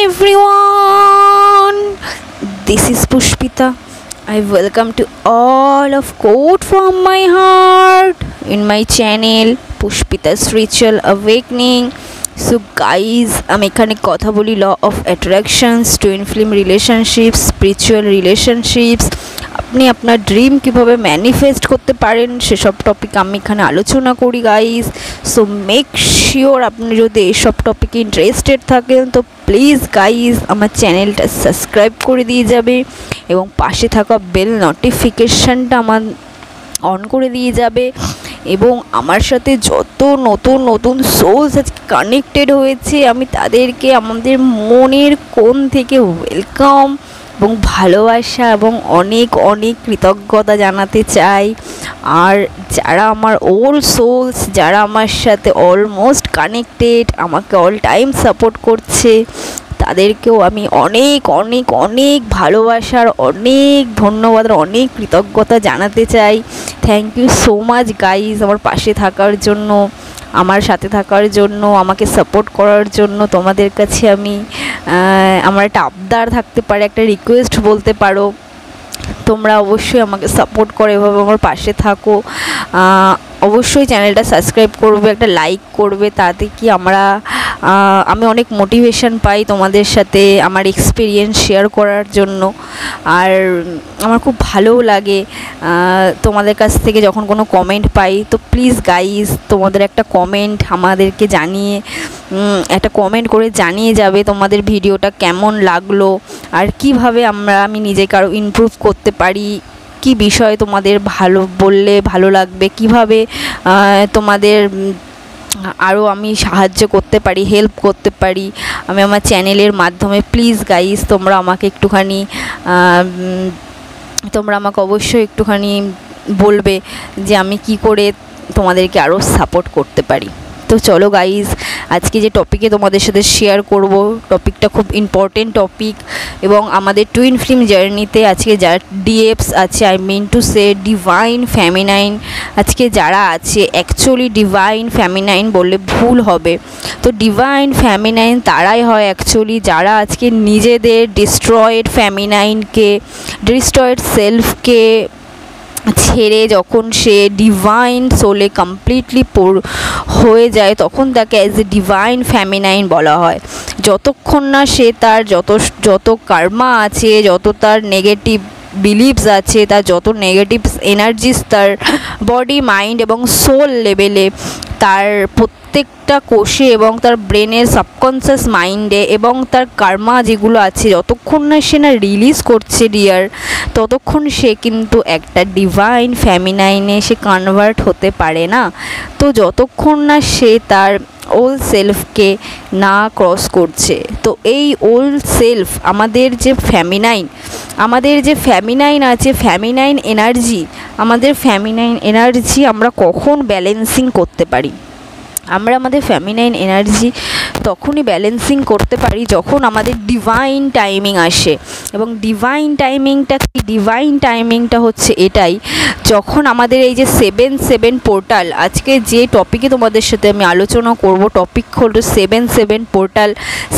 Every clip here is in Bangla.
everyone, this is Pushpita. I welcome to all of quote from my heart in my channel Pushpita's Ritual Awakening. So guys, আমি এখানে কথা বলি law of attractions, twin flame relationships, spiritual relationships, আপনি আপনার ড্রিম কীভাবে ম্যানিফেস্ট করতে পারেন সেসব টপিক আমি এখানে আলোচনা করি গাইজ। সো মেক শিওর আপনি যদি এইসব টপিকে ইন্টারেস্টেড থাকেন তো প্লিজ গাইজ আমার চ্যানেলটা সাবস্ক্রাইব করে দিয়ে যাবে এবং পাশে থাকা বেল নোটিফিকেশানটা আমার অন করে দিয়ে যাবে। এবং আমার সাথে যত নতুন নতুন সোলস আজকে কানেক্টেড হয়েছে আমি তাদেরকে আমাদের মনের কোণ থেকে ওয়েলকাম এবং ভালোবাসা এবং অনেক অনেক কৃতজ্ঞতা জানাতে চাই। আর যারা আমার ওল্ড সোলস, যারা আমার সাথে অলমোস্ট কানেক্টেড, আমাকে অল টাইম সাপোর্ট করছে, তাদেরকেও আমি অনেক অনেক অনেক ভালোবাসার অনেক ধন্যবাদ, অনেক কৃতজ্ঞতা জানাতে চাই। Thank you so much guys আমার পাশে থাকার জন্য, আমার সাথে থাকার জন্য, আমাকে সাপোর্ট করার জন্য। তোমাদের কাছে আমি আমার একটা আবদার থাকতে পারে, একটা রিকোয়েস্ট বলতে পারো, তোমরা অবশ্যই আমাকে সাপোর্ট করো, এভাবে আমার পাশে থাকো। অবশ্যই চ্যানেলটা সাবস্ক্রাইব করবে, একটা লাইক করবে, তাতে কি আমি অনেক মোটিভেশন পাই তোমাদের সাথে আমার এক্সপিরিয়েন্স শেয়ার করার জন্য। আর আমার খুব ভালোও লাগে তোমাদের কাছ থেকে যখন কোনো কমেন্ট পাই। তো প্লিজ গাইজ তোমাদের একটা কমেন্ট আমাদেরকে জানিয়ে, একটা কমেন্ট করে জানিয়ে যাবে তোমাদের ভিডিওটা কেমন লাগলো আর কিভাবে আমি নিজেকে আরও ইমপ্রুভ করতে পারি, কি বিষয়ে তোমাদের ভালো বললে ভালো লাগবে, কিভাবে তোমাদের আরও আমি সাহায্য করতে পারি, হেল্প করতে পারি আমি আমার চ্যানেলের মাধ্যমে। প্লিজ গাইজ তোমরা আমাকে একটুখানি অবশ্যই একটুখানি বলবে যে আমি কি করে তোমাদেরকে আরও সাপোর্ট করতে পারি। তো চলো গাইজ, আজকে যে টপিকে তোমাদের সাথে শেয়ার করব, টপিকটা খুব ইম্পর্টেন্ট টপিক এবং আমাদের টুইন ফ্লেম জার্নিতে আজকে যারা ডিএফস আছে, I mean to say divine feminine, আজকে যারা আছে অ্যাকচুয়ালি ডিভাইন ফেমিনাইন বললে ভুল হবে। তো ডিভাইন ফেমিনাইন তারাই হয় অ্যাকচুয়ালি যারা আজকে নিজেদের ডিস্ট্রয়েড ফেমিনাইনকে, ডিস্ট্রয়েড সেলফকে ছেড়ে যখন সে ডিভাইন সোলে কমপ্লিটলি হয়ে যায় তখন তাকে অ্যাজ এ ডিভাইন ফেমিনাইন বলা হয়। যতক্ষণ না সে তার যত কার্মা আছে, যত তার নেগেটিভ বিলিভস আছে, তার যত নেগেটিভ এনার্জিস তার বডি, মাইন্ড এবং সোল লেভেলে, তার প্রত্যেকটা কোষে এবং তার ব্রেনের সাবকনসিয়াস মাইন্ডে এবং তার কার্মা যেগুলো আছে, যতক্ষণ না সে রিলিজ করছে ডিয়ার, ততক্ষণ সে কিন্তু একটা ডিভাইন ফেমিনাইনে সে কনভার্ট হতে পারে না। তো যতক্ষণ না সে তার ওল্ড সেলফকে না ক্রস করছে। তো এই ওল্ড সেলফ আমাদের যে ফেমিনাইন আছে, ফেমিনাইন এনার্জি, আমাদের ফেমিনাইন এনার্জি আমরা কখন ব্যালেন্সিং করতে পারি? আমরা আমাদের ফেমিনাইন এনার্জি তখনই ব্যালেন্সিং করতে পারি যখন আমাদের ডিভাইন টাইমিং আসে। এবং ডিভাইন টাইমিংটা হচ্ছে এটাই, যখন আমাদের এই যে 7-7 পোর্টাল, আজকে যে টপিকে তোমাদের সাথে আমি আলোচনা করব টপিক হলো 7-7 পোর্টাল।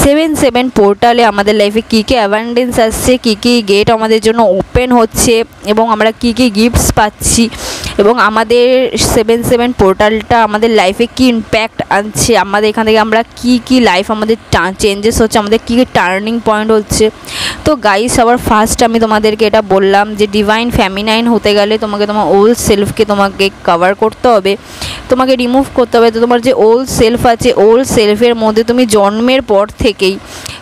7-7 পোর্টালে আমাদের লাইফে কী কী অ্যাবান্ডেন্স আসছে, কী কী গেট আমাদের জন্য ওপেন হচ্ছে এবং আমরা কী কী গিফটস পাচ্ছি এবং আমাদের 7-7 পোর্টালটা আমাদের লাইফে কী ইম্প্যাক্ট আনছে, আমাদের এখান থেকে আমরা কী লাইফ আমাদের চেঞ্জেস হচ্ছে, আমাদের কী টার্নিং পয়েন্ট হচ্ছে। তো গাইস সবার ফার্স্ট আমি তোমাদেরকে এটা বললাম যে ডিভাইন ফেমিনাইন হতে গেলে তোমাকে তোমার ওল্ড সেলফকে তোমাকে কভার করতে হবে, তোমাকে রিমুভ করতে হবে। তো তোমার যে ওল্ড সেলফ আছে, ওল্ড সেলফের মধ্যে তুমি জন্মের পর থেকেই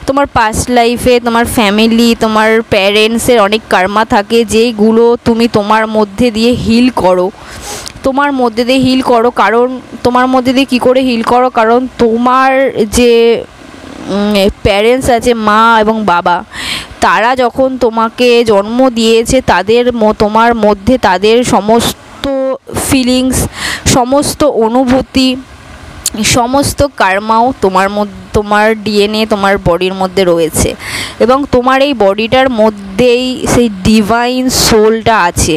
তোমার পাস্ট লাইফে তোমার ফ্যামিলি, তোমার প্যারেন্টসের অনেক কার্মা থাকে যেইগুলো তুমি তোমার মধ্যে দিয়ে হিল করো, কারণ তোমার মধ্যে দিয়ে কী করে হিল করো, কারণ তোমার যে প্যারেন্টস আছে, মা এবং বাবা, তারা যখন তোমাকে জন্ম দিয়েছে তোমার মধ্যে তাদের সমস্ত ফিলিংস, সমস্ত অনুভূতি, সমস্ত কার্মাও তোমার ডিএনএ তোমার বডির মধ্যে রয়েছে এবং তোমার এই বডিটার মধ্যেই সেই ডিভাইন সোলটা আছে,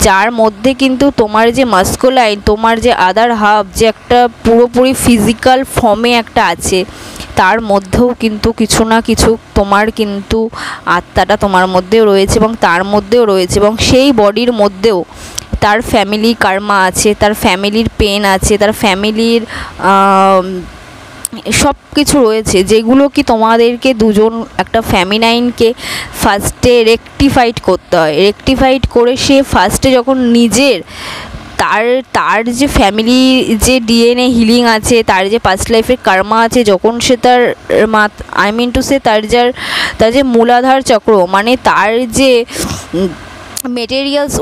যার মধ্যে কিন্তু তোমার যে মাস্কুলাইন, তোমার যে আদার হাফ, যে একটা পুরোপুরি ফিজিক্যাল ফর্মে একটা আছে, তার মধ্যেও কিন্তু কিছু না কিছু তোমার কিন্তু আত্মাটা তোমার মধ্যেও রয়েছে এবং তার মধ্যেও রয়েছে, এবং সেই বডির মধ্যেও তার ফ্যামিলি কার্মা আছে, তার ফ্যামিলির পেন আছে, তার ফ্যামিলির সব কিছু রয়েছে, যেগুলো কি তোমাদেরকে দুজন একটা ফেমিনাইনকে ফার্স্টে রেকটিফাইড করতে হয়। রেকটিফাইড করে সে ফার্স্টে যখন নিজের তার যে ফ্যামিলি যে ডিএনএ হিলিং আছে, তার যে পাস্ট লাইফের কার্মা আছে, যখন সে তার তার যে মূলাধার চক্র, মানে তার যে মেটেরিয়ালস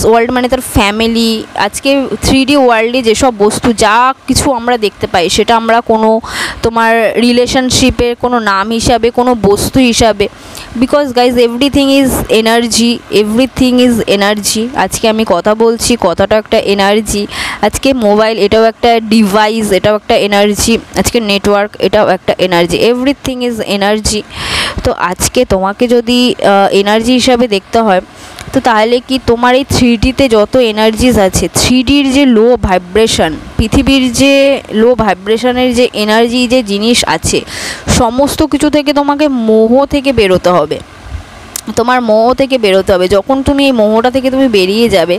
ওয়ার্ল্ড মানে তার ফ্যামিলি, আজকে 3D ওয়ার্ল্ডে যেসব বস্তু যা কিছু আমরা দেখতে পাই, সেটা আমরা কোনো তোমার রিলেশনশিপের কোনো নাম হিসাবে, কোনো বস্তু হিসাবে, because guys everything is energy. আজকে আমি কথা বলছি, কথাটা একটা এনার্জি। আজকে মোবাইল এটাও একটা ডিভাইস, এটাও একটা এনার্জি। আজকে নেটওয়ার্ক এটাও একটা এনার্জি। Everything is energy. তো আজকে তোমাকে যদি এনার্জি হিসাবে দেখতে হয়, তো তাহলে কি তোমার এই 3Dতে যত এনার্জিস আছে, 3Dর যে লো ভাইব্রেশন, পৃথিবীর যে লো ভাইব্রেশনের যে এনার্জি যে জিনিস আছে, সমস্ত কিছু থেকে তোমাকে মোহ থেকে বেরোতে হবে। তোমার মোহ থেকে বেরোতে হবে। যখন তুমি এই মোহটা থেকে তুমি বেরিয়ে যাবে,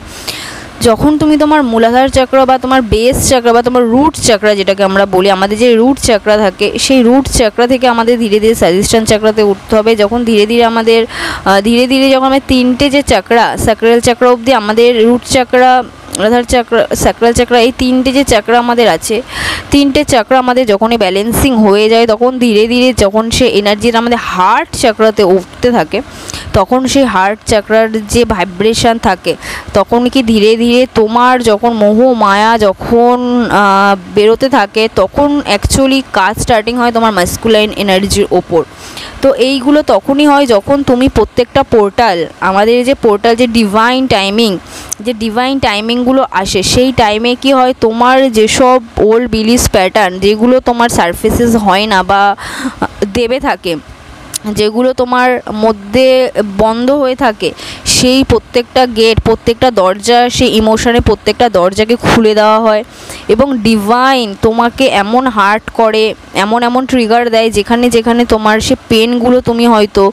যখন তুমি তোমার মূলাধার চক্র বা তোমার বেস চক্র বা তোমার রুট চক্র, যেটাকে আমরা বলি, আমাদের যে রুট চক্র থাকে, সেই রুট চক্র থেকে আমাদের ধীরে ধীরে সাজিস্টান চক্রতে উঠতে হবে। যখন ধীরে ধীরে যখন আমাদের 3টে যে চক্রা, স্যাক্রাল চক্র অবধি আমাদের রুট চক্র, মূলাধার চক্র, স্যাক্রাল চক্র, এই 3টে যে চক্র আমাদের আছে, 3টে চক্র আমাদের যখনই ব্যালেন্সিং হয়ে যায়, তখন ধীরে ধীরে যখন সে এনার্জিটা আমাদের হার্ট চক্রতে উঠতে থাকে, তখন সেই হার্ট চক্রার যে ভাইব্রেশন থাকে, তখন কি ধীরে ধীরে তোমার যখন মোহ মায়া যখন বেরোতে থাকে, তখন অ্যাকচুয়ালি কাজ স্টার্টিং হয় তোমার মাস্কুলাইন এনার্জির ওপর। তো এইগুলো তখনই হয় যখন তুমি প্রত্যেকটা পোর্টাল, আমাদের যে পোর্টাল, যে ডিভাইন টাইমিংগুলো আসে, সেই টাইমে কি হয়, তোমার যেসব ওল্ড বিলিফ প্যাটার্ন, যেগুলো তোমার সারফেসেস হয় না বা দেবে থাকে, যেগুলো তোমার মধ্যে বন্ধ হয়ে থাকে, সেই প্রত্যেকটা গেট, প্রত্যেকটা দরজা, সেই ইমোশনে প্রত্যেকটা দরজাকে খুলে দেওয়া হয়। এবং ডিভাইন তোমাকে এমন হার্ট করে, এমন ট্রিগার দেয়, যেখানে তোমার সে পেনগুলো তুমি হয়তো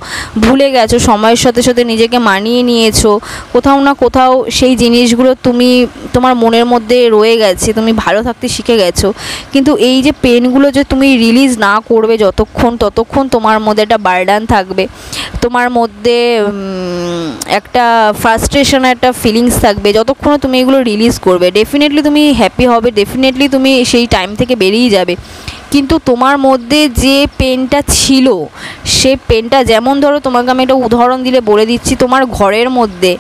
ভুলে গেছো, সময়ের সাথে সাথে নিজেকে মানিয়ে নিয়েছো, কোথাও না কোথাও সেই জিনিসগুলো তোমার মনের মধ্যে রয়ে গেছে, তুমি ভালো থাকতে শিখে গেছো। কিন্তু এই যে পেনগুলো যে তুমি রিলিজ না করবে ততক্ষণ তোমার মধ্যে একটা বার্ডান থাকবে, তোমার মধ্যে একটা ফ্রাস্ট্রেশন, একটা ফিলিংস থাকবে। যতক্ষণ তুমি এগুলো রিলিজ করবে, ডেফিনেটলি তুমি হ্যাপি হবে, ডেফিনেটলি তুমি সেই টাইম থেকে বেরিয়ে যাবে। কিন্তু তোমার মধ্যে যে পেনটা ছিল, সে পেনটা, যেমন ধরো তোমাকে আমি একটা উদাহরণ দিলে বলে দিচ্ছি, তোমার ঘরের মধ্যে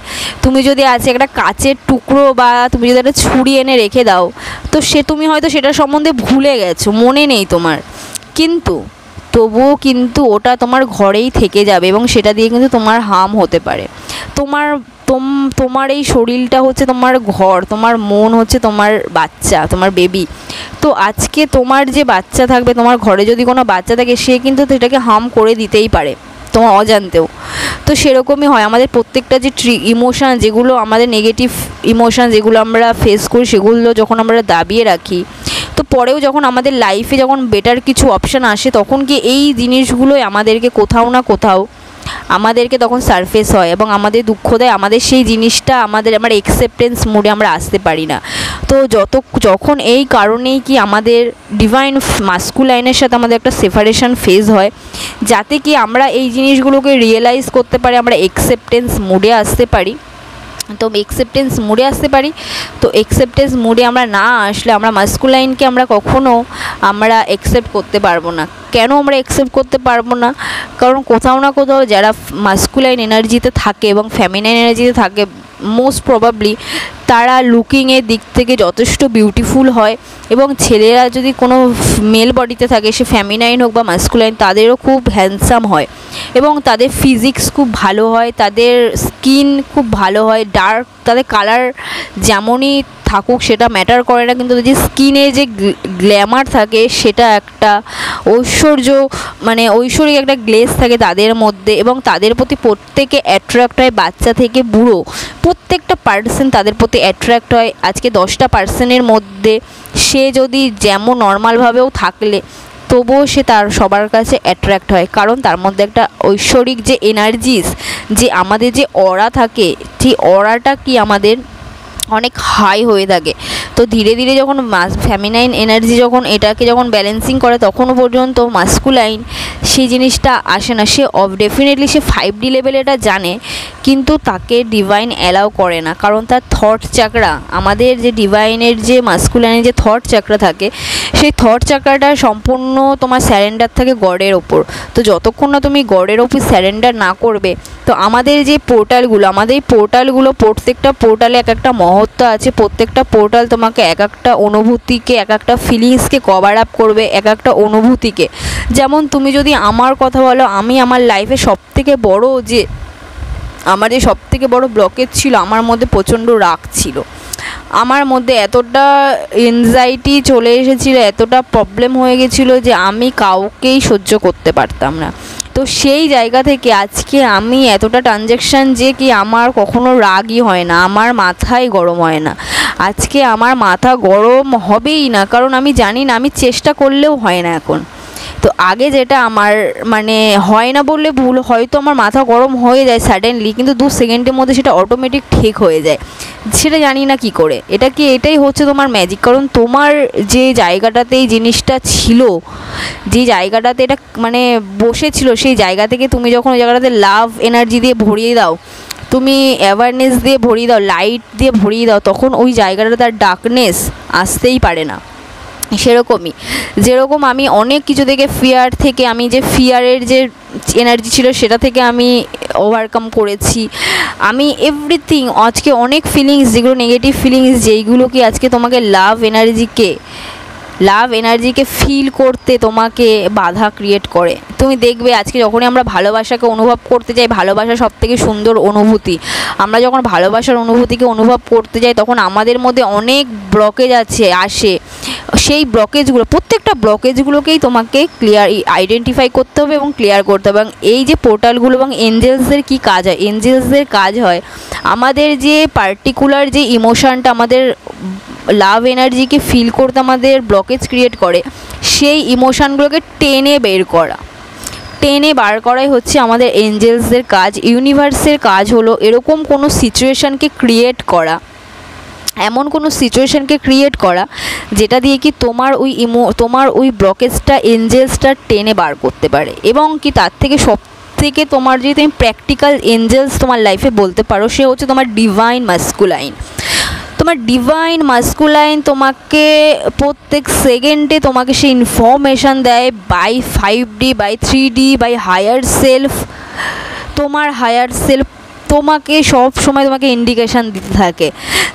তুমি যদি আছে একটা কাচের টুকরো বা তুমি যদি একটা ছুরি এনে রেখে দাও, তো তুমি হয়তো সেটা সম্বন্ধে ভুলে গেছো, মনে নেই তোমার, কিন্তু তবুও কিন্তু ওটা তোমার ঘরেই থেকে যাবে এবং সেটা দিয়ে কিন্তু তোমার হার্ম হতে পারে। তোমার এই শরীরটা হচ্ছে তোমার ঘর, তোমার মন হচ্ছে তোমার বাচ্চা, তোমার বেবি। তো আজকে তোমার যে বাচ্চা থাকবে, তোমার ঘরে যদি কোনো বাচ্চা থাকে, সে কিন্তু সেটাকে হার্ম করে দিতেই পারে তোমার অজান্তেও। তো সেরকমই হয় আমাদের প্রত্যেকটা যে ইমোশান, যেগুলো আমাদের নেগেটিভ ইমোশান, যেগুলো আমরা ফেস করি, সেগুলো যখন আমরা দাবিয়ে রাখি, তো পরেও যখন আমাদের লাইফে যখন বেটার কিছু অপশান আসে, তখন কি এই জিনিসগুলোই আমাদেরকে কোথাও না কোথাও আমাদেরকে তখন সারফেস হয় এবং আমাদের দুঃখ দেয়। আমাদের সেই জিনিসটা আমরা অ্যাকসেপ্টেন্স মোডে আমরা আসতে পারি না। তো যখন এই কারণেই কি আমাদের ডিভাইন মাস্কুলাইনের সাথে আমাদের একটা সেপারেশন ফেজ হয়, যাতে কি আমরা এই জিনিসগুলোকে রিয়েলাইজ করতে পারি, আমরা অ্যাকসেপ্টেন্স মোডে আসতে পারি। তো অ্যাকসেপ্টেন্স মোডে আমরা না আসলে আমরা মাস্কুলাইনকে আমরা কখনো অ্যাকসেপ্ট করতে পারবো না। কেন আমরা অ্যাকসেপ্ট করতে পারবো না? কারণ কোথাও না কোথাও যারা মাস্কুলাইন এনার্জিতে থাকে এবং ফেমিনাইন এনার্জিতে থাকে, মোস্ট প্রবাবলি তারা লুকিংয়ের দিক থেকে যথেষ্ট বিউটিফুল হয়, এবং ছেলেরা যদি কোনো মেল বডিতে থাকে, সে ফেমিনাইন হোক বা মাস্কুলাইন, তাদেরও খুব হ্যান্ডসাম হয় এবং তাদের ফিজিক্স খুব ভালো হয়, তাদের স্কিন খুব ভালো হয়, ডার্ক, তাদের কালার যেমনই থাকুক সেটা ম্যাটার করে না, কিন্তু যে স্কিনে যে গ্ল্যামার থাকে, সেটা একটা ঐশ্বরিক একটা গ্লেজ থাকে তাদের মধ্যে, এবং তাদের প্রতি প্রত্যেকে অ্যাট্রাক্ট হয়, বাচ্চা থেকে বুড়ো প্রত্যেকটা পার্সন তাদের প্রতি অ্যাট্রাক্ট হয়। আজকে 10টা পার্সনের মধ্যে সে যদি যেমন নর্মালভাবেও থাকলে তবুও সে তার সবার কাছে অ্যাট্রাক্ট হয়, কারণ তার মধ্যে একটা ঐশ্বরিক যে এনার্জিস, যে আমাদের যে অরা থাকে, সেই অরাটা কি আমাদের অনেক হাই হয়ে থাকে। তো ধীরে ধীরে যখন ফেমিনাইন এনার্জি যখন এটাকে যখন ব্যালেন্সিং করে, তখনও পর্যন্ত মাস্কুলাইন সেই জিনিসটা আসে না। সে ডেফিনেটলি সে 5D লেভেলে এটা জানে, কিন্তু তাকে ডিভাইন অ্যালাউ করে না, কারণ তার থট চাকরা, আমাদের যে ডিভাইনের যে মাস্কুলাইনের যে থট চাকরা থাকে, সেই থট চাকরাটা সম্পূর্ণ তোমার স্যারেন্ডার থাকে গডের ওপর। তো যতক্ষণ না তুমি গডের ওপর স্যারেন্ডার না করবে, তো আমাদের যে পোর্টালগুলো, আমাদের এই পোর্টালগুলো, প্রত্যেকটা পোর্টালে এক একটা মহত্ব আছে। প্রত্যেকটা পোর্টাল তোমাকে এক একটা অনুভূতিকে, এক একটা ফিলিংসকে কভার আপ করবে, এক একটা অনুভূতিকে। যেমন তুমি যদি আমার কথা বলো, আমি আমার লাইফে সবথেকে বড় যে আমার যে সবথেকে বড় ব্লকেজ ছিল, আমার মধ্যে প্রচণ্ড রাগ ছিল, আমার মধ্যে এতটা এনজাইটি চলে এসেছিল, এতটা প্রবলেম হয়ে গেছিলো যে আমি কাউকেই সহ্য করতে পারতাম না। তো সেই জায়গা থেকে আজকে আমি এতটা ট্রানজ্যাকশান যে কি আমার কখনো রাগই হয় না, আমার মাথায় গরম হয় না। আজকে আমার মাথা গরম হবেই না, কারণ আমি জানি না, আমি চেষ্টা করলেও হয় না এখন। তো আগে যেটা আমার মানে হয় না বললে ভুল, হয়তো আমার মাথা গরম হয়ে যায় সাডেনলি, কিন্তু 2 সেকেন্ডের মধ্যে সেটা অটোমেটিক ঠিক হয়ে যায়। সেটা জানি না কি করে, এটাই হচ্ছে তোমার ম্যাজিক। কারণ তোমার যে জায়গাটাতে এই জিনিসটা ছিল, যে জায়গাটাতে এটা মানে বসেছিল, সেই জায়গা থেকে তুমি যখন ওই জায়গাটাতে লাভ এনার্জি দিয়ে ভরিয়ে দাও, তুমি অ্যাওয়ারনেস দিয়ে ভরিয়ে দাও, লাইট দিয়ে ভরিয়ে দাও, তখন ওই জায়গাটা তার ডার্কনেস আসতেই পারে না। সেরকমই যেরকম আমি অনেক কিছু থেকে ফিয়ার থেকে, আমি যে ফিয়ারের যে এনার্জি ছিল সেটা থেকে আমি ওভারকাম করেছি। আমি এভরিথিং আজকে অনেক ফিলিংস, যেগুলো নেগেটিভ ফিলিংস, যেইগুলো কি আজকে তোমাকে লাভ এনার্জিকে ফিল করতে তোমাকে বাধা ক্রিয়েট করে। তুমি দেখবে আজকে যখনই আমরা ভালোবাসাকে অনুভব করতে যাই, ভালোবাসা সবথেকে সুন্দর অনুভূতি, আমরা যখন ভালোবাসার অনুভূতিকে অনুভব করতে যাই, তখন আমাদের মধ্যে অনেক ব্লকেজ আসে। সেই ব্লকেজগুলো, প্রত্যেকটা ব্লকেজগুলোকেই তোমাকে আইডেন্টিফাই করতে হবে এবং ক্লিয়ার করতে হবে। এবং এই যে পোর্টালগুলো এবং এঞ্জেলসদের কী কাজ হয়, এঞ্জেলসদের কাজ হয় আমাদের যে পার্টিকুলার যে ইমোশনটা আমাদের লাভ এনার্জিকে ফিল করতে আমাদের ব্লকেজ ক্রিয়েট করে, সেই ইমোশানগুলোকে টেনে বার করাই হচ্ছে আমাদের এঞ্জেলসদের কাজ। ইউনিভার্সের কাজ হলো এরকম কোনো সিচুয়েশানকে ক্রিয়েট করা, এমন কোনো সিচুয়েশানকে ক্রিয়েট করা যেটা দিয়ে কি তোমার ওই ব্লকেজটা এঞ্জেলসটা টেনে বার করতে পারে। এবং কি তার থেকে সবথেকে তোমার যদি তুমি প্র্যাকটিক্যাল এঞ্জেলস তোমার লাইফে বলতে পারো, সে হচ্ছে তোমার ডিভাইন মাস্কুলাইন। তোমার ডিভাইন মাস্কুলাইন তোমাকে প্রত্যেক সেকেন্ডে তোমাকে সে ইনফরমেশান দেয় by 5D, by 3D, by higher self. তোমার হায়ার সেলফ তোমাকে সব সময় তোমাকে ইন্ডিকেশান দিতে থাকে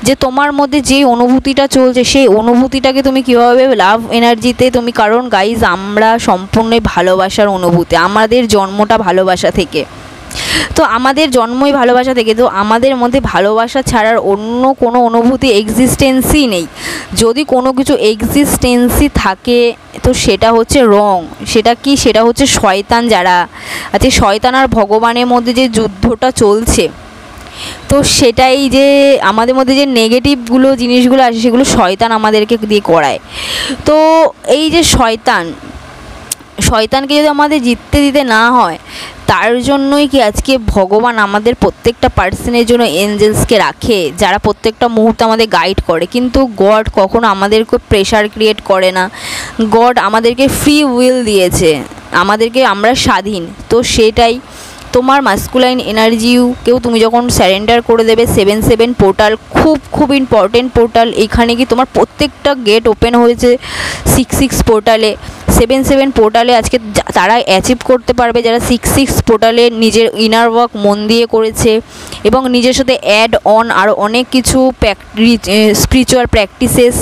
যে তোমার মধ্যে যে অনুভূতিটা চলছে, সেই অনুভূতিটাকে তুমি কীভাবে লাভ এনার্জিতে তুমি, কারণ গাইজ আমরা সম্পূর্ণই ভালোবাসার অনুভূতি, আমাদের জন্মটা ভালোবাসা থেকে। তো আমাদের জন্মই ভালোবাসা থেকে, তো আমাদের মধ্যে ভালোবাসা ছাড়ার অন্য কোনো অনুভূতি এক্সিস্টেন্সই নেই। যদি কোনো কিছু এক্সিস্টেন্সই থাকে তো সেটা হচ্ছে রং। সেটা হচ্ছে শয়তান। যারা আছে শয়তান আর ভগবানের মধ্যে যে যুদ্ধটা চলছে, তো সেটাই যে আমাদের মধ্যে যে নেগেটিভগুলো জিনিসগুলো আছে, সেগুলো শয়তান আমাদেরকে দিয়ে করায়। তো এই যে শয়তানকে যদি আমাদের জিততে দিতে না হয়, তার জন্যই কি আজকে ভগবান আমাদের প্রত্যেকটা পার্সনের জন্য এঞ্জেলসকে রাখে, যারা প্রত্যেকটা মুহূর্তে আমাদের গাইড করে। কিন্তু গড কখনো আমাদেরকে প্রেশার ক্রিয়েট করে না। গড আমাদেরকে ফ্রি উইল দিয়েছে, আমরা স্বাধীন। তো সেটাই তোমার মাস্কুলাইন এনার্জিকেও তুমি যখন স্যারেন্ডার করে দেবে, 7 পোর্টাল খুব ইম্পর্টেন্ট পোর্টাল। এখানে কি তোমার প্রত্যেকটা গেট ওপেন হয়েছে 6 পোর্টালে। 7 পোর্টালে আজকে তারা অ্যাচিভ করতে পারবে যারা 6 পোর্টালে নিজের ইনার ওয়ার্ক মন দিয়ে করেছে এবং নিজের সাথে অ্যাড অন আরও অনেক কিছু স্পিরিচুয়াল প্র্যাকটিসেস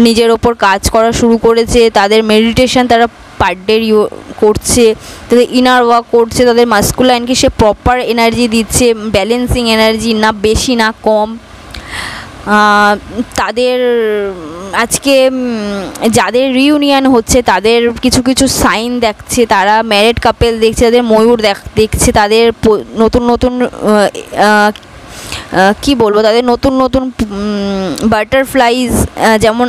নিজের ওপর কাজ করা শুরু করেছে। তাদের মেডিটেশন তারা পার ডে করছে, তাদের ইনার ওয়ার্ক করছে, তাদের মাস্কুলাইনকে সে প্রপার এনার্জি দিচ্ছে, ব্যালেন্সিং এনার্জি, না বেশি না কম। তাদের আজকে যাদের রিউনিয়ন হচ্ছে তাদের কিছু সাইন দেখছে, তারা ম্যারিড কাপেল দেখছে, তাদের ময়ূর দেখছে, তাদের নতুন কী বলবো, তাদের নতুন বাটারফ্লাইজ যেমন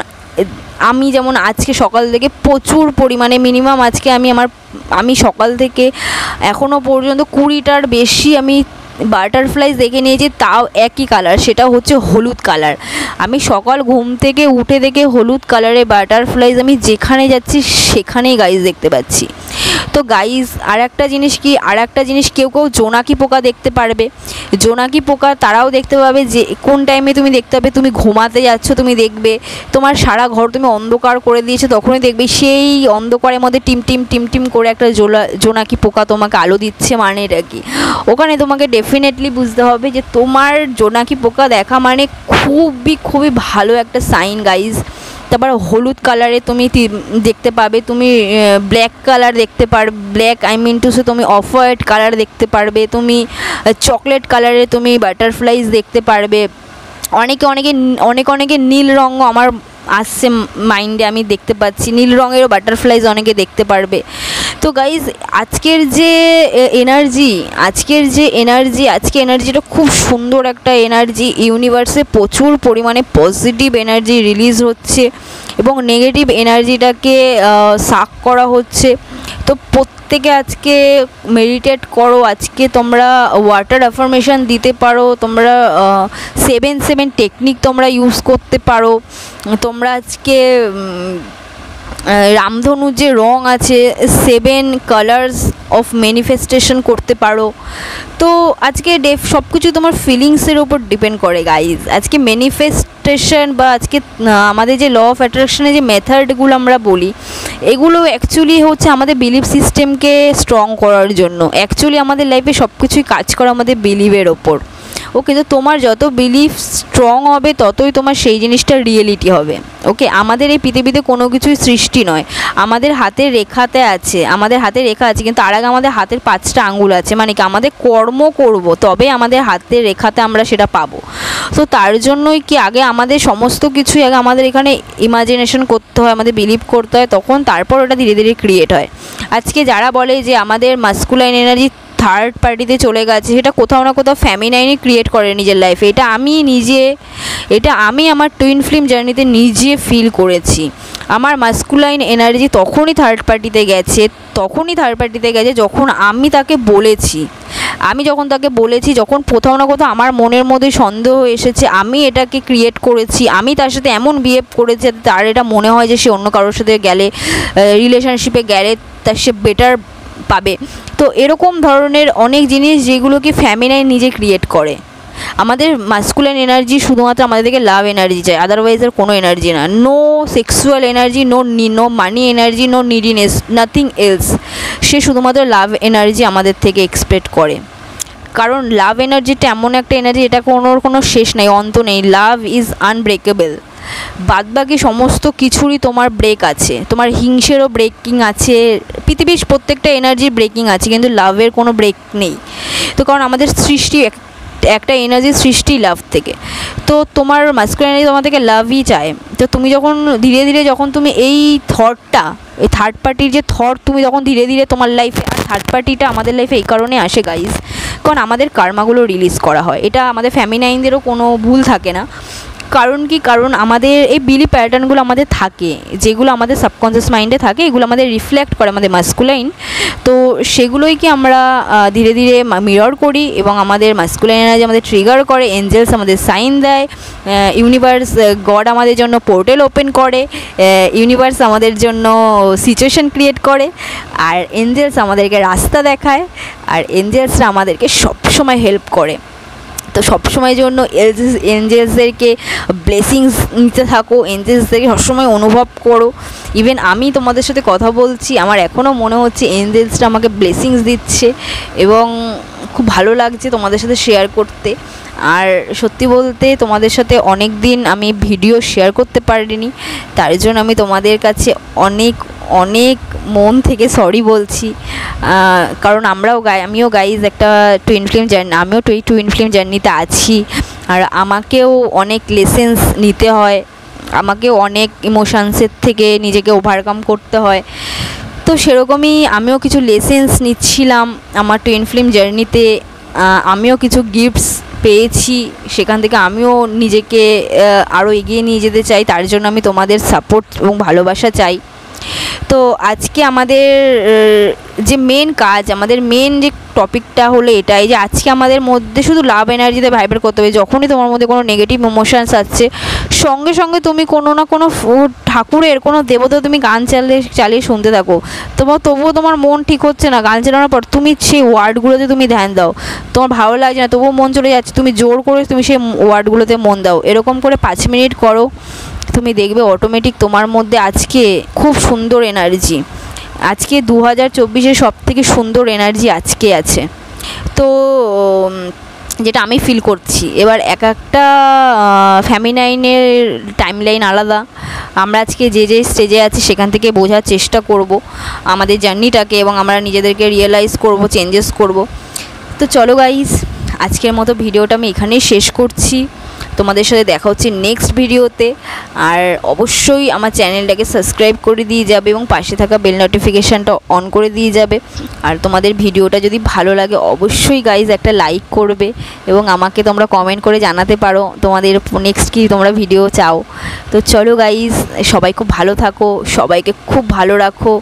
আমি যেমন আজকে সকাল থেকে প্রচুর পরিমাণে মিনিমাম আজকে আমি সকাল থেকে এখনও পর্যন্ত 20টার বেশি আমি বাটারফ্লাইজ দেখে নিয়েছি, তাও একই কালার, সেটা হচ্ছে হলুদ কালার। আমি সকাল ঘুম থেকে উঠে দেখে হলুদ কালারের বাটারফ্লাইজ আমি যেখানে যাচ্ছি সেখানেই গাইজ দেখতে পাচ্ছি। তো গাইজ আর একটা জিনিস কেউ জোনাকি পোকা দেখতে পারবে। জোনাকি পোকা তারাও দেখতে পাবে যে কোন টাইমে তুমি দেখতে পাবে, তুমি ঘুমাতে যাচ্ছ, তুমি দেখবে তোমার সারা ঘর তুমি অন্ধকার করে দিয়েছো, তখনই দেখবে সেই অন্ধকারের মধ্যে টিম টিম করে একটা জোনাকি পোকা তোমাকে আলো দিচ্ছে। মানে এটা কি, ওখানে তোমাকে ডেফিনেটলি বুঝতে হবে যে তোমার জোনাকি পোকা দেখা মানে খুবই ভালো একটা সাইন গাইজ। তারপর হলুদ কালারে তুমি দেখতে পাবে, তুমি ব্ল্যাক কালার দেখতে পারবে, ব্ল্যাক তুমি অফ হোয়াইট কালার দেখতে পারবে, তুমি চকলেট কালারে তুমি বাটারফ্লাইজ দেখতে পারবে। অনেকে নীল রঙও আমার আসছে মাইন্ডে, আমি দেখতে পাচ্ছি নীল রঙেরও বাটারফ্লাইজ অনেকে দেখতে পারবে। তো গাইজ আজকের এনার্জিটা খুব সুন্দর একটা এনার্জি। ইউনিভার্সে প্রচুর পরিমাণে পজিটিভ এনার্জি রিলিজ হচ্ছে এবং নেগেটিভ এনার্জিটাকে সাক করা হচ্ছে। তো প্রত্যেকে আজকে মেডিটেট করো, আজকে তোমরা ওয়াটার অ্যাফার্মেশন দিতে পারো, তোমরা 7 টেকনিক তোমরা ইউজ করতে পারো, তোমরা আজকে রামধনুর যে রং আছে 7 কালার্স অফ ম্যানিফেস্টেশন করতে পারো। তো আজকে সব কিছু তোমার ফিলিংসের ওপর ডিপেন্ড করে গাইজ। আজকে ম্যানিফেস্টেশন বা আজকে আমাদের যে ল অফ অ্যাট্রাকশনের যে মেথডগুলো আমরা বলি, এগুলো অ্যাকচুয়ালি হচ্ছে আমাদের বিলিফ সিস্টেমকে স্ট্রং করার জন্য। অ্যাকচুয়ালি আমাদের লাইফে সব কিছুই কাজ করে আমাদের বিলিভের ওপর। ওকে, তো তোমার যত বিলিফ স্ট্রং হবে ততই তোমার সেই জিনিসটা রিয়েলিটি হবে। ওকে, আমাদের এই পৃথিবীতে কোনো কিছুই সৃষ্টি নয়, আমাদের হাতের রেখা আছে, কিন্তু তার আগে আমাদের হাতের 5টা আঙ্গুল আছে। মানে কি, আমাদের কর্ম করব তবে আমাদের হাতের রেখাতে আমরা সেটা পাবো। তো তার জন্যই কি আগে আমাদের সমস্ত কিছুই আগে আমাদের এখানে ইমাজিনেশন করতে হয়, আমাদের বিলিভ করতে হয়, তখন তারপর ওটা ধীরে ধীরে ক্রিয়েট হয়। আজকে যারা বলে যে আমাদের মাস্কুলাইন এনার্জি থার্ড পার্টিতে চলে গেছে, সেটা কোথাও না কোথাও ফ্যামিনাইনই ক্রিয়েট করে নিজের লাইফে। এটা আমি আমার টুইন ফ্লেম জার্নিতে নিজে ফিল করেছি। আমার মাস্কুলাইন এনার্জি তখনই থার্ড পার্টিতে গেছে যখন আমি তাকে বলেছি, যখন কোথাও না কোথাও আমার মনের মধ্যে সন্দেহ এসেছে, আমি এটাকে ক্রিয়েট করেছি, আমি তার সাথে এমন বিহেভ করেছি যাতে তার এটা মনে হয় যে সে অন্য কারোর সাথে গেলে, রিলেশনশিপে গেলে তার সে বেটার পাবে। তো এরকম ধরনের অনেক জিনিস যেগুলো কি ফ্যামিনাইন নিজে ক্রিয়েট করে। আমাদের মাস্কুলাইন এনার্জি শুধুমাত্র আমাদের থেকে লাভ এনার্জি চাই, আদারওয়াইজ আর কোনো এনার্জি না। No sexual energy, no money energy, no neediness, nothing else. সে শুধুমাত্র লাভ এনার্জি আমাদের থেকে এক্সপেক্ট করে। কারণ লাভ এনার্জিটা এমন একটা এনার্জি, এটা কোনো শেষ নেই, অন্ত নেই। Love is unbreakable. বাদবাকি সমস্ত কিছুরই তোমার ব্রেক আছে, তোমার হিংসেরও ব্রেকিং আছে, পৃথিবীর প্রত্যেকটা এনার্জির ব্রেকিং আছে, কিন্তু লাভের কোনো ব্রেক নেই। তো কারণ আমাদের সৃষ্টি একটা এনার্জির সৃষ্টি লাভ থেকে। তো তোমার মাস্কুলাইন এনার্জি তোমার থেকে লাভই চায়। তো তুমি যখন ধীরে ধীরে তুমি এই থার্ড পার্টির যে থট তুমি যখন ধীরে ধীরে তোমার লাইফে, আর থার্ড পার্টিটা আমাদের লাইফে এই কারণে আসে গাইজ, কারণ আমাদের কার্মাগুলো রিলিজ করা হয়। এটা আমাদের ফ্যামিনাইনদেরও কোনো ভুল থাকে না। কারণ আমাদের এই বিলি প্যাটার্নগুলো আমাদের থাকে, যেগুলো আমাদের সাবকনসিয়াস মাইন্ডে থাকে, এগুলো আমাদের রিফ্লেক্ট করে আমাদের মাস্কুলাইন। তো সেগুলোই কি আমরা ধীরে ধীরে মিরর করি এবং আমাদের মাস্কুলাইন এনার্জি আমাদের ট্রিগার করে। এঞ্জেলস আমাদের সাইন দেয়, ইউনিভার্স গড আমাদের জন্য পোর্টাল ওপেন করে, ইউনিভার্স আমাদের জন্য সিচুয়েশন ক্রিয়েট করে, আর এঞ্জেলস আমাদেরকে রাস্তা দেখায়, আর এঞ্জেলসরা আমাদেরকে সবসময় হেল্প করে। তো সবসময়ের জন্য এঞ্জেলসদেরকে ব্লেসিংস নিতে থাকো, এঞ্জেলসদেরকে সবসময় অনুভব করো। ইভেন আমি তোমাদের সাথে কথা বলছি, আমার এখনও মনে হচ্ছে এঞ্জেলসটা আমাকে ব্লেসিংস দিচ্ছে এবং খুব ভালো লাগছে তোমাদের সাথে শেয়ার করতে। আর সত্যি বলতে তোমাদের সাথে অনেক দিন আমি ভিডিও শেয়ার করতে পারিনি, তার জন্য আমি তোমাদের কাছে অনেক মন থেকে সরি বলছি। কারণ আমিও গাইজ একটা টুইন ফ্লেম জার্নিতে আছি, আর আমাকেও অনেক লেসেন্স নিতে হয়, আমাকেও অনেক ইমোশনসের থেকে নিজেকে ওভারকাম করতে হয়। তো সেরকমই আমিও কিছু লেসেন্স নিচ্ছিলাম আমার টুইন ফ্লেম জার্নিতে। আমিও কিছু গিফটস পেয়েছি, সেখান থেকে আমিও নিজেকে আরও এগিয়ে নিয়ে যেতে চাই। তার জন্য আমি তোমাদের সাপোর্ট এবং ভালোবাসা চাই। তো আজকে আমাদের যে মেন কাজ, আমাদের মেন যে টপিকটা হলো এটাই যে আজকে আমাদের মধ্যে শুধু লাভ এনার্জিতে ভাইব্রেট করতে হবে। যখনই তোমার মধ্যে কোনো নেগেটিভ ইমোশনস আসছে, সঙ্গে সঙ্গে তুমি কোনো না কোনো ঠাকুরের কোনো দেবতা তুমি গান চালিয়ে শুনতে থাকো। তবুও তোমার মন ঠিক হচ্ছে না, গান চালানোর পর তুমি সেই ওয়ার্ডগুলোতে তুমি ধ্যান দাও। তোমার ভালো লাগছে না, তবুও মন চলে যাচ্ছে, তুমি জোর করে তুমি সেই ওয়ার্ডগুলোতে মন দাও। এরকম করে 5 মিনিট করো, তুমি দেখবে অটোমেটিক তোমার মধ্যে আজকে খুব সুন্দর এনার্জি। আজকে 2024-এর সবথেকে সুন্দর এনার্জি আজকে আছে। তো যেটা আমি ফিল করছি, এবার এক একটা ফেমিনাইনের টাইমলাইন আলাদা। আমরা আজকে যে স্টেজে আছি সেখান থেকে বোঝার চেষ্টা করব আমাদের জার্নিটাকে, এবং আমরা নিজেদেরকে রিয়েলাইজ করব, চেঞ্জেস করব। তো চলো গাইস, আজকের মতো ভিডিওটা আমি এখানেই শেষ করছি। তোমাদের সাথে দেখা হচ্ছে নেক্সট ভিডিওতে। আর অবশ্যই আমার চ্যানেলটাকে সাবস্ক্রাইব করে দিয়ে যাবে এবং পাশে থাকা বেল নোটিফিকেশানটা অন করে দিয়ে যাবে। আর তোমাদের ভিডিওটা যদি ভালো লাগে অবশ্যই গাইজ একটা লাইক করবে, এবং আমাকে তোমরা কমেন্ট করে জানাতে পারো তোমাদের নেক্সট কি তোমরা ভিডিও চাও। তো চলো গাইজ, সবাই খুব ভালো থাকো, সবাইকে খুব ভালো রাখো।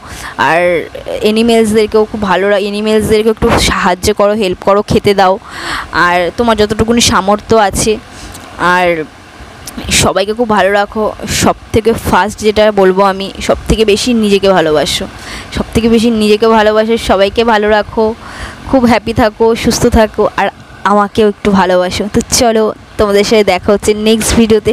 আর এনিমেলসদেরকেও খুব এনিমেলসদেরকেও একটু সাহায্য করো, হেল্প করো, খেতে দাও। আর তোমার যতটুকুনি সামর্থ্য আছে। আর সবাইকে খুব ভালো রাখো। সবথেকে ফার্স্ট যেটা বলবো আমি, সবথেকে বেশি নিজেকে ভালোবাসো, সবথেকে বেশি নিজেকে ভালোবাসো, সবাইকে ভালো রাখো, খুব হ্যাপি থাকো, সুস্থ থাকো, আর আমাকেও একটু ভালোবাসো। তো চলো, তোমাদের সাথে দেখা হচ্ছে নেক্সট ভিডিওতে।